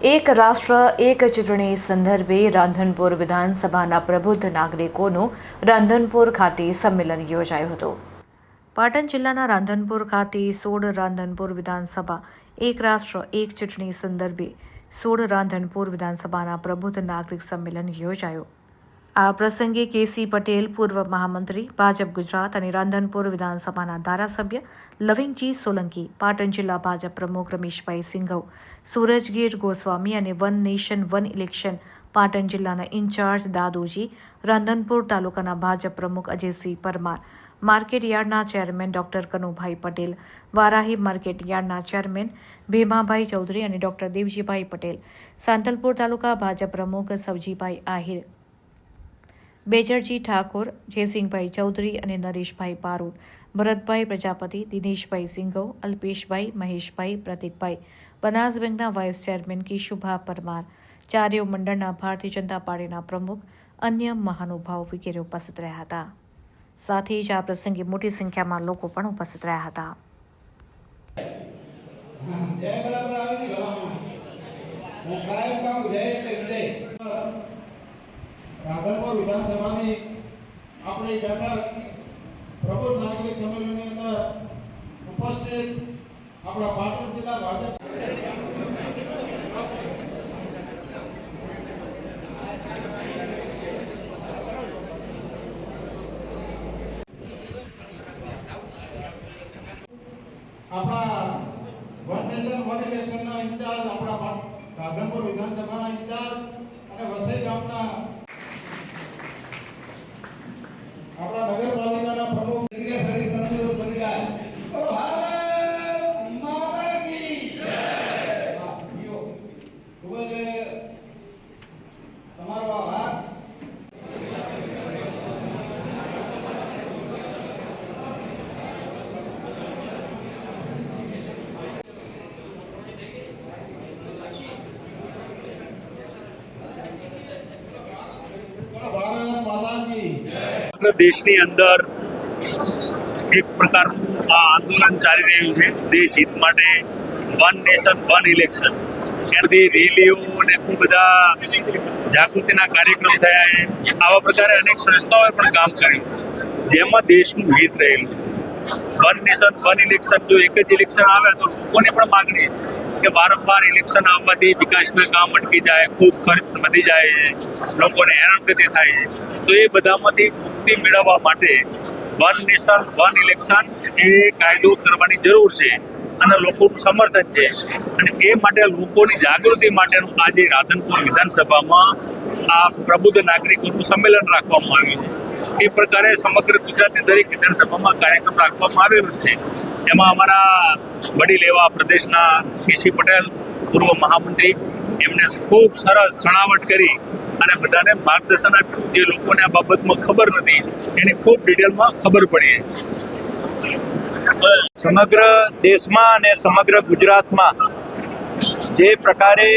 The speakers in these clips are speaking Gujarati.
એક રાષ્ટ્ર એક ચૂંટણી સંદર્ભે રાંધનપુર વિધાનસભાના પ્રબુદ્ધ નાગરિકોનું રાંધનપુર ખાતે સંમેલન યોજાયું હતું. પાટણ જિલ્લાના રાંધનપુર ખાતે 16 રાંધનપુર વિધાનસભા એક રાષ્ટ્ર એક ચૂંટણી સંદર્ભે 16 રાંધનપુર વિધાનસભાના પ્રબુદ્ધ નાગરિક સંમેલન યોજાયું. આ પ્રસંગે કેસી પટેલ, પૂર્વ મહામંત્રી ભાજપ ગુજરાત અને રાંધનપુર વિધાનસભાના ધારાસભ્ય લવિંગજી સોલંકી, પાટણ જિલ્લા ભાજપ પ્રમુખ રમેશભાઈ સિંઘવ, સૂરજગીર ગોસ્વામી અને one nation one election Patan જિલ્લાના ઇન્ચાર્જ દાદોજી, રાંધનપુર તાલુકાના ભાજપ પ્રમુખ અજયસિંહ પરમાર, માર્કેટ યાર્ડના chairman doctor Kanubhai Patel, Varahi market યાર્ડના ચેરમેન ભીમાભાઈ ચૌધરી અને ડોક્ટર દેવજીભાઈ પટેલ, સાંતલપુર તાલુકા ભાજપ પ્રમુખ સવજીભાઈ આહિર, બેજરજી ઠાકોર, જયસિંહભાઈ ચૌધરી અને નરેશભાઈ પારૂર, ભરતભાઈ પ્રજાપતિ, દિનેશભાઈ સિંઘવ, અલ્પેશભાઈ, મહેશભાઈ, પ્રતિકભાઈ, બનાસ બેંકના વાઇસ ચેરમેન કેશુભા પરમાર, ચારેય મંડળના ભારતીય જનતા પાર્ટીના પ્રમુખ, અન્ય મહાનુભાવો વગેરે ઉપસ્થિત રહ્યા હતા. સાથે જ આ પ્રસંગે મોટી સંખ્યામાં લોકો પણ ઉપસ્થિત રહ્યા હતા. રાંધનપુર વિધાનસભાની આપણી બેઠક પ્રબુદ્ધ નાગરિક સંમેલનની અંદર ઉપસ્થિત આપણા પાટણ જિલ્લા ભાજપ આપણા વન નેશન વન ઇલેક્શનના ઇન્ચાર્જ, આપણા રાંધનપુર વિધાનસભાના ઇન્ચાર્જ અને વસઈ ગામના આપણા નગરપાલિકાના પ્રમુખ શરીર તંદુરસ્ત બની જાય તો ભારત માતા કી જય. ખૂબ જ તમારો આભાર. ભારત માતા કી જય. દેશની અંદર એક પ્રકારનું આ આંદોલન ચાલી રહ્યું છે દેશ હિત માટે, વન નેશન વન ઇલેક્શન. એનાથી રેલીઓ અને ખૂબ બધા જાગૃતિના કાર્યક્રમ થયા છે. આવા પ્રકારે અનેક સંસ્થાઓએ પણ કામ કર્યું જેમાં દેશનું હિત રહેલું. વન નેશન વન ઇલેક્શન, જો એક જ ઇલેક્શન આવે તો લોકોની પણ માગણી કે વારંવાર ઇલેક્શન આવવાથી વિકાસના કામ અટકી જાય, ખૂબ ખર્ચ વધી જાય છે, લોકોને હેરાનગતિ થાય છે. તો એ બધામાંથી મુક્તિ મેળવવા માટે વન નેશન વન ઇલેક્શન એ કાયદો કરવાની જરૂર છે અને લોકોનું સમર્થન છે. અને એ માટે લોકોની જાગૃતિ માટેનું આજે રાધનપુર વિધાનસભામાં આ પ્રબુદ્ધ નાગરિકોનું સંમેલન રાખવામાં આવ્યું છે. એ પ્રકારે સમગ્ર ગુજરાતની દરેક વિધાનસભામાં કાર્યક્રમ રાખવામાં આવેલો છે. એમાં અમારા વડીલ એવા પ્રદેશના કેસી પટેલ, પૂર્વ મહામંત્રી, એમને ખૂબ સરસ છણાવટ કરી અને બધાને માર્ગદર્શન આપ્યું. જે લોકોને આ બાબતમાં ખબર નથી એની ખૂબ ડિટેલમાં ખબર પડી. સમગ્ર દેશમાં અને સમગ્ર ગુજરાતમાં જે પ્રકારે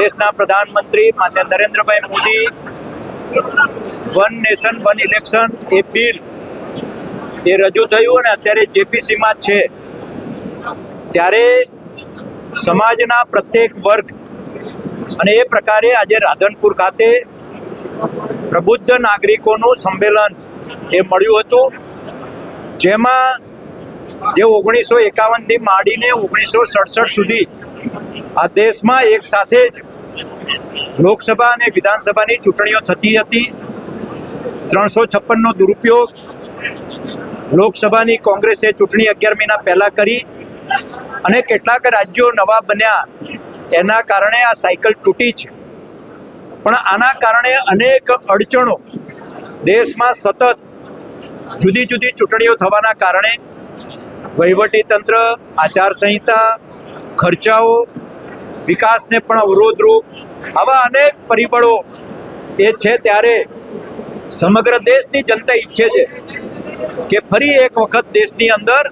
દેશના પ્રધાનમંત્રી માન્ય Narendrabhai Modi one nation one election એ બિલ એ રજૂ થયું અને અત્યારે જેપીસીમાં છે, ત્યારે સમાજના પ્રત્યેક વર્ગ અને એ પ્રકારે આજે રાધનપુર ખાતે પ્રબુદ્ધ નાગરિકોનું સંમેલન એ મળ્યું હતું, જેમાં જે 1951થી માંડીને 1967 સુધી આ દેશમાં એક સાથે જ લોકસભા અને વિધાનસભાની ચૂંટણીઓ થતી હતી. 356નો દુરુપયોગ લોકસભાની કોંગ્રેસે ચૂંટણી 11 મહિના પહેલાં કરી અને કેટલાક રાજ્યો નવા બન્યા, એના કારણે આ સાયકલ તૂટી છે. પણ આના કારણે અનેક અડચણો દેશમાં સતત જુદી જુદી ચૂંટણીઓ થવાના કારણે વહીવટીતંત્ર, આચારસંહિતા, ખર્ચાઓ, વિકાસને પણ અવરોધરૂપ આવા અનેક પરિબળો એ છે. ત્યારે સમગ્ર દેશની જનતા ઈચ્છે છે કે ફરી એક વખત દેશની અંદર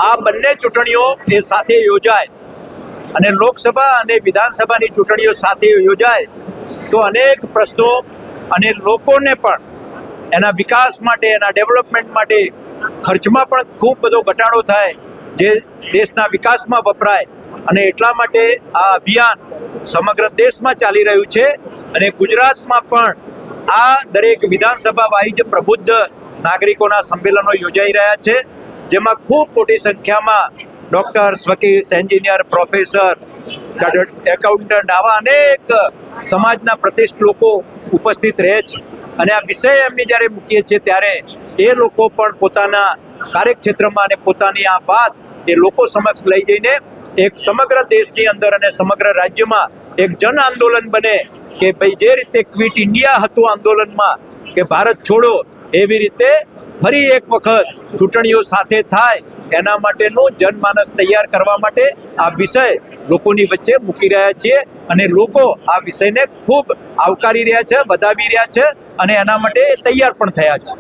આ બંને ચૂંટણીઓ એ સાથે યોજાય અને લોકસભા અને વિધાનસભાની ચૂંટણીઓ સાથે યોજાય તો અનેક પ્રશ્નો અને લોકોને પણ એના વિકાસ માટે, એના ડેવલપમેન્ટ માટે ખર્ચમાં પણ ખૂબ બધો ઘટાડો થાય, જે દેશના વિકાસમાં વપરાય અને એટલા માટે આ અભિયાન સમગ્ર દેશમાં ચાલી રહ્યું છે અને ગુજરાતમાં પણ આ દરેક વિધાનસભા વાઇઝ પ્રબુદ્ધ નાગરિકોના સંમેલનો યોજાઈ રહ્યા છે, જેમાં ખૂબ મોટી સંખ્યામાં ડૉક્ટર્સ, વકીલ, એન્જિનિયર, પ્રોફેસર, ચાર્ટર્ડ એકાઉન્ટન્ટ આવા અનેક સમાજના પ્રતિષ્ઠિત લોકો ઉપસ્થિત રહે છે. અને આ વિષય એમની જ્યારે મૂકીએ છીએ ત્યારે એ લોકો પણ પોતાના કાર્યક્ષેત્રમાં અને પોતાની આ વાત એ લોકો સમક્ષ લઈ જઈને એક સમગ્ર દેશની અંદર અને સમગ્ર રાજ્યમાં એક જન આંદોલન બને કે ભાઈ જે રીતે ક્વિટ ઇન્ડિયા હતું આંદોલનમાં કે ભારત છોડો, એવી રીતે ફરી એક વખત ચૂંટણીઓ સાથે થાય એના માટેનું જનમાનસ તૈયાર કરવા માટે આ વિષય લોકોની વચ્ચે મૂકી રહ્યા છીએ અને લોકો આ વિષયને ખૂબ આવકારી રહ્યા છે, વધાવી રહ્યા છે અને એના માટે તૈયાર પણ થયા છે.